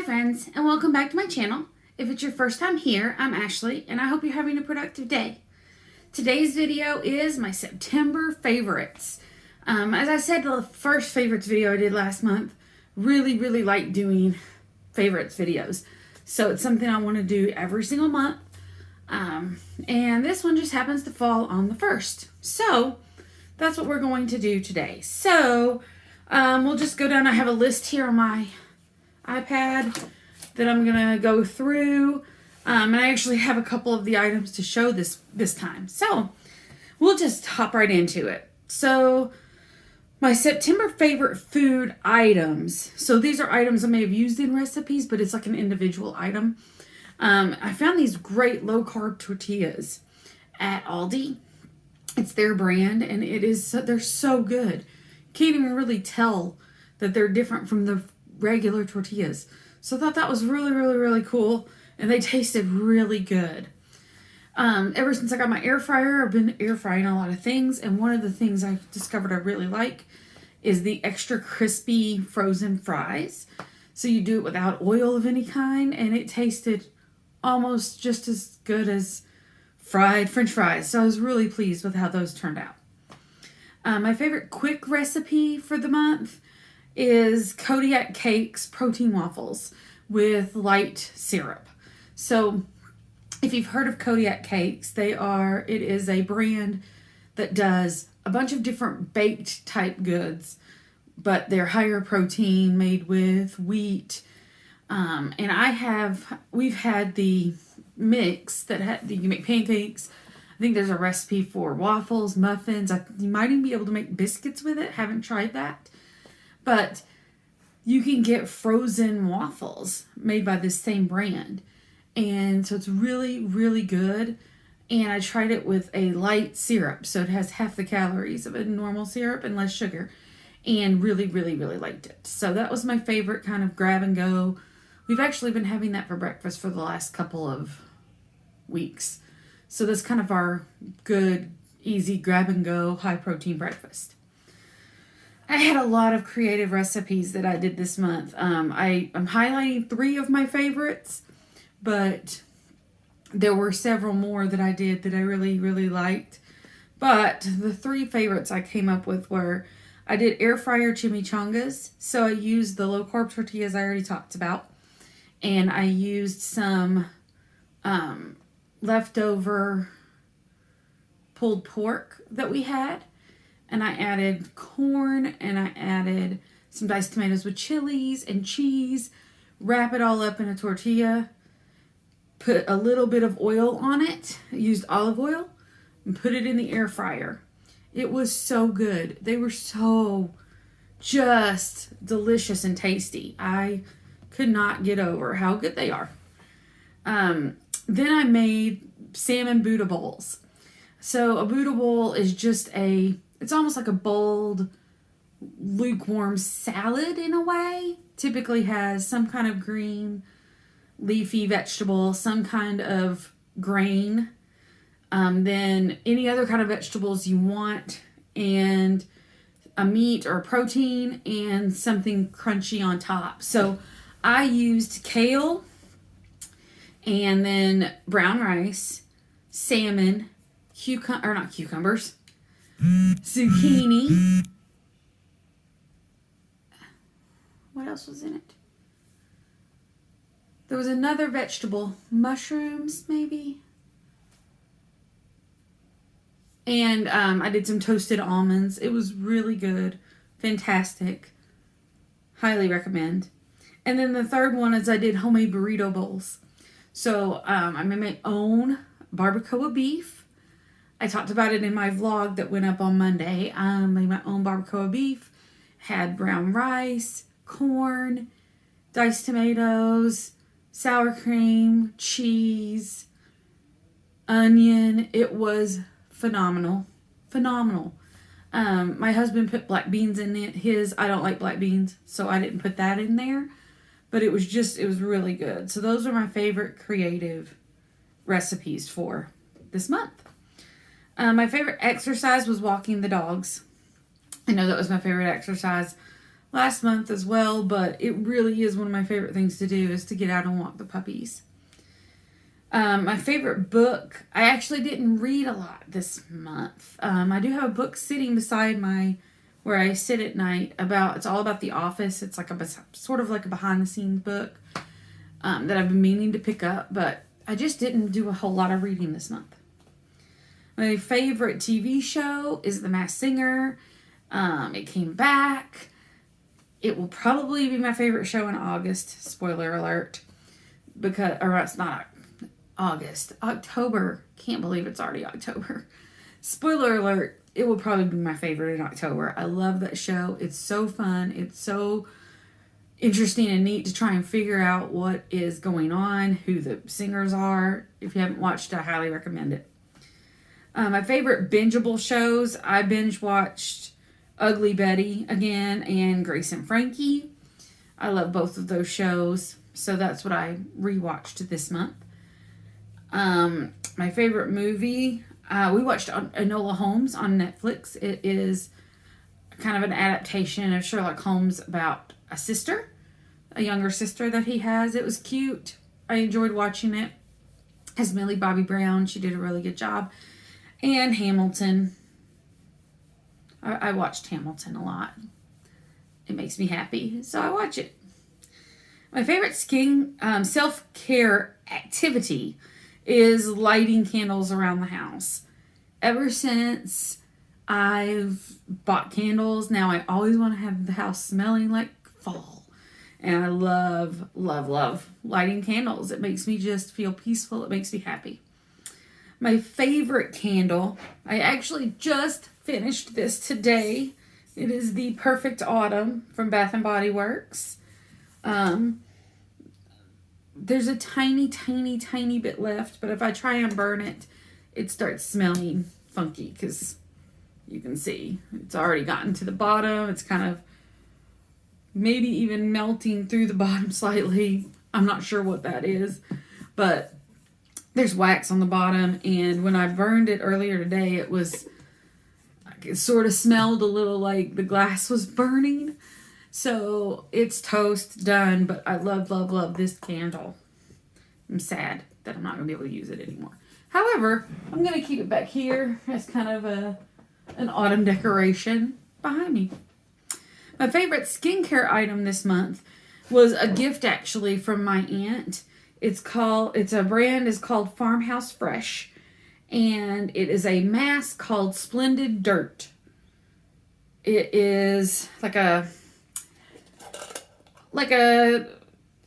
friends, and welcome back to my channel. If it's your first time here, I'm Ashley, and I hope you're having a productive day. Today's video is my September favorites. As I said, the first favorites video I did last month, really like doing favorites videos. So it's something I want to do every single month. And this one just happens to fall on the 1st. So that's what we're going to do today. So we'll just go down. I have a list here on my iPad that I'm gonna go through, and I actually have a couple of the items to show this time, so we'll just hop right into it. So my September favorite food items, so these are items I may have used in recipes, but it's like an individual item. I found these great low-carb tortillas at Aldi. It's their brand, and they're so good. Can't even really tell that they're different from the regular tortillas. So I thought that was really cool, and they tasted really good. Ever since I got my air fryer, I've been air frying a lot of things, and one of the things I've discovered I really like is the extra crispy frozen fries. So you do it without oil of any kind, and it tasted almost just as good as fried French fries. So I was really pleased with how those turned out. My favorite quick recipe for the month is Kodiak Cakes protein waffles with light syrup. So if you've heard of Kodiak Cakes, it is a brand that does a bunch of different baked type goods, but they're higher protein, made with wheat. And we've had the mix that you can make pancakes. I think there's a recipe for waffles, muffins. You might even be able to make biscuits with it. Haven't tried that. But you can get frozen waffles made by this same brand. And so it's really good. And I tried it with a light syrup. So it has half the calories of a normal syrup and less sugar. And really liked it. So that was my favorite kind of grab and go. We've actually been having that for breakfast for the last couple of weeks. So that's kind of our good, easy grab and go, high protein breakfast. I had a lot of creative recipes that I did this month. I'm highlighting 3 of my favorites, but there were several more that I did that I really liked. But the 3 favorites I came up with were, I did air fryer chimichangas. So I used the low carb tortillas I already talked about. And I used some leftover pulled pork that we had. And I added corn, and I added some diced tomatoes with chilies and cheese. Wrap it all up in a tortilla. Put a little bit of oil on it. I used olive oil. And put it in the air fryer. It was so good. They were so just delicious and tasty. I could not get over how good they are. Then I made salmon Buddha bowls. So a Buddha bowl is just it's almost like a bold, lukewarm salad in a way. Typically has some kind of green, leafy vegetable, some kind of grain, then any other kind of vegetables you want, and a meat or a protein, and something crunchy on top. So I used kale, and then brown rice, salmon, zucchini. What else was in it? There was another vegetable, mushrooms maybe. And I did some toasted almonds. It was really good, fantastic. Highly recommend. And then the third one is I did homemade burrito bowls. So I made my own barbacoa beef. I talked about it in my vlog that went up on Monday. I made my own barbacoa beef. Had brown rice, corn, diced tomatoes, sour cream, cheese, onion. It was phenomenal. My husband put black beans in it. I don't like black beans, so I didn't put that in there. But it was really good. So those are my favorite creative recipes for this month. My favorite exercise was walking the dogs. I know that was my favorite exercise last month as well, but it really is one of my favorite things to do is to get out and walk the puppies. My favorite book, I actually didn't read a lot this month. I do have a book sitting beside where I sit at night it's all about The Office. It's like sort of like a behind the scenes book that I've been meaning to pick up, but I just didn't do a whole lot of reading this month. My favorite TV show is The Masked Singer. It came back. It will probably be my favorite show in August. Spoiler alert. It's not August. October. Can't believe it's already October. Spoiler alert. It will probably be my favorite in October. I love that show. It's so fun. It's so interesting and neat to try and figure out what is going on, who the singers are. If you haven't watched it, I highly recommend it. My favorite bingeable shows, I binge watched Ugly Betty again and Grace and Frankie. I love both of those shows, so that's what I rewatched this month. My favorite movie, we watched Enola Holmes on Netflix. It is kind of an adaptation of Sherlock Holmes about a younger sister that he has. It was cute. I enjoyed watching it. It has Millie Bobby Brown. She did a really good job. And Hamilton. I watched Hamilton a lot. It makes me happy, so I watch it. My favorite self-care activity is lighting candles around the house. Ever since I've bought candles, now I always want to have the house smelling like fall. And I love, love, love lighting candles. It makes me just feel peaceful. It makes me happy. My favorite candle, I actually just finished this today. It is the Perfect Autumn from Bath & Body Works. There's a tiny, tiny, tiny bit left, but if I try and burn it, it starts smelling funky because you can see it's already gotten to the bottom. It's kind of maybe even melting through the bottom slightly. I'm not sure what that is, but there's wax on the bottom, and when I burned it earlier today, it sort of smelled a little like the glass was burning. So it's toast, done, but I love, love, love this candle. I'm sad that I'm not going to be able to use it anymore. However, I'm going to keep it back here as kind of an autumn decoration behind me. My favorite skincare item this month was a gift actually from my aunt. It's a brand is called Farmhouse Fresh, and it is a mask called Splendid Dirt. It is like a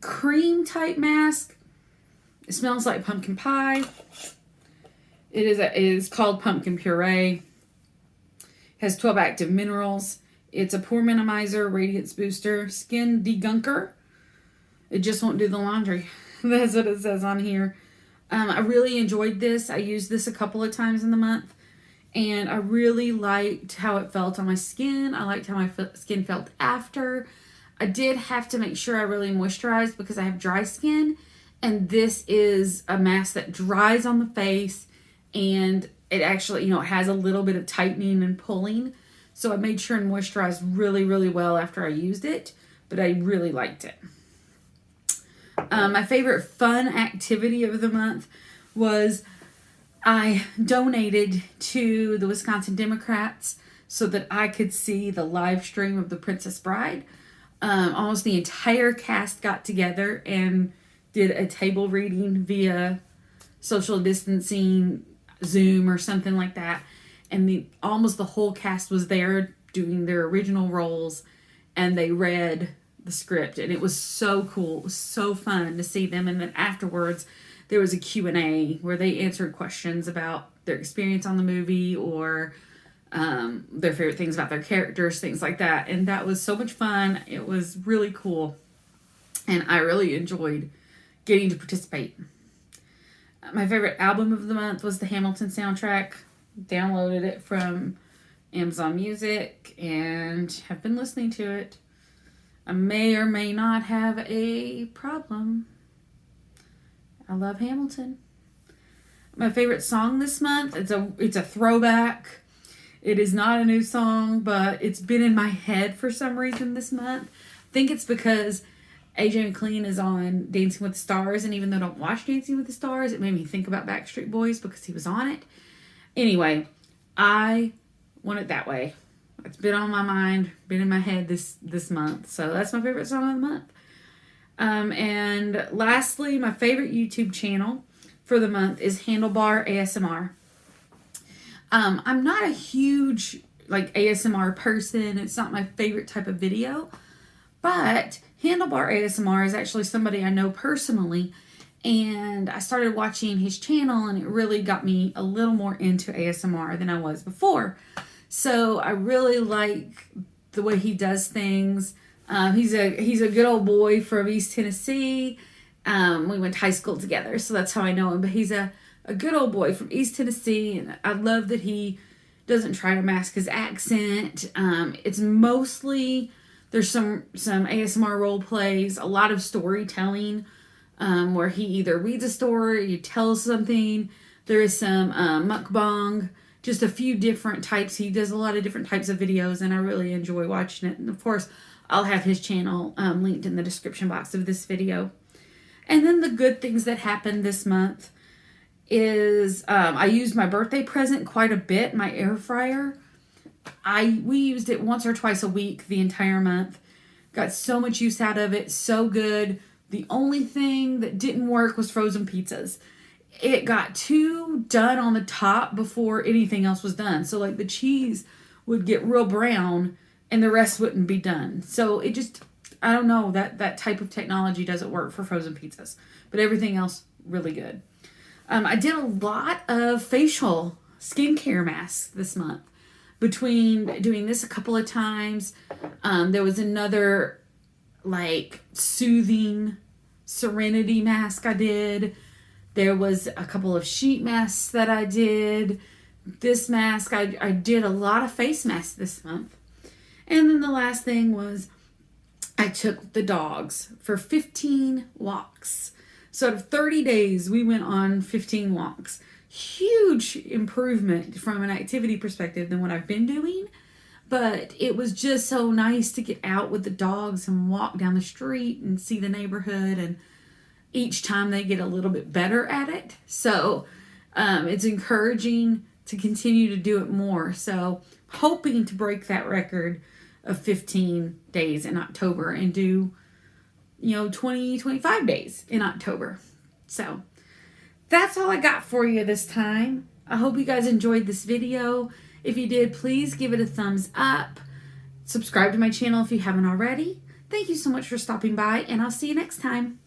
cream type mask. It smells like pumpkin pie. It is called pumpkin puree. It has 12 active minerals. It's a pore minimizer, radiance booster, skin degunker. It just won't do the laundry. That's what it says on here. I really enjoyed this. I used this a couple of times in the month, and I really liked how it felt on my skin. I liked how my skin felt after. I did have to make sure I really moisturized because I have dry skin, and this is a mask that dries on the face, and it actually, it has a little bit of tightening and pulling. So I made sure and moisturized really, really well after I used it, but I really liked it. My favorite fun activity of the month was I donated to the Wisconsin Democrats so that I could see the live stream of The Princess Bride. Almost the entire cast got together and did a table reading via social distancing, Zoom or something like that. And almost the whole cast was there doing their original roles, and they read the script, and it was so cool. It was so fun to see them. And then afterwards there was a Q&A where they answered questions about their experience on the movie or their favorite things about their characters, things like that. And that was so much fun. It was really cool, and I really enjoyed getting to participate. My favorite album of the month was the Hamilton soundtrack. Downloaded it from Amazon Music and have been listening to it. I may or may not have a problem. I love Hamilton. My favorite song this month, it's a throwback. It is not a new song, but it's been in my head for some reason this month. I think it's because AJ McLean is on Dancing with the Stars, and even though I don't watch Dancing with the Stars, it made me think about Backstreet Boys because he was on it. Anyway, I want it that way. It's been on my mind, been in my head this month. So that's my favorite song of the month. And lastly, my favorite YouTube channel for the month is Handlebar ASMR. I'm not a huge ASMR person. It's not my favorite type of video, but Handlebar ASMR is actually somebody I know personally, and I started watching his channel and it really got me a little more into ASMR than I was before. So I really like the way he does things. He's a good old boy from East Tennessee. We went to high school together, so that's how I know him, but he's a good old boy from East Tennessee, and I love that he doesn't try to mask his accent. It's mostly, there's some ASMR role plays, a lot of storytelling, where he either reads a story, he tells something. There is some mukbang, just a few different types. He does a lot of different types of videos, and I really enjoy watching it. And of course, I'll have his channel linked in the description box of this video. And then the good things that happened this month is I used my birthday present quite a bit, my air fryer. We used it once or twice a week the entire month. Got so much use out of it, so good. The only thing that didn't work was frozen pizzas. It got too done on the top before anything else was done. So the cheese would get real brown and the rest wouldn't be done. So it just, I don't know, that type of technology doesn't work for frozen pizzas. But everything else, really good. I did a lot of facial skincare masks this month. Between doing this a couple of times, there was another soothing serenity mask I did. There was a couple of sheet masks that I did. This mask, I did a lot of face masks this month. And then the last thing was I took the dogs for 15 walks. So out of 30 days, we went on 15 walks. Huge improvement from an activity perspective than what I've been doing. But it was just so nice to get out with the dogs and walk down the street and see the neighborhood. And each time they get a little bit better at it. So it's encouraging to continue to do it more. So hoping to break that record of 15 days in October and do 25 days in October. So that's all I got for you this time. I hope you guys enjoyed this video. If you did, please give it a thumbs up. Subscribe to my channel if you haven't already. Thank you so much for stopping by, and I'll see you next time.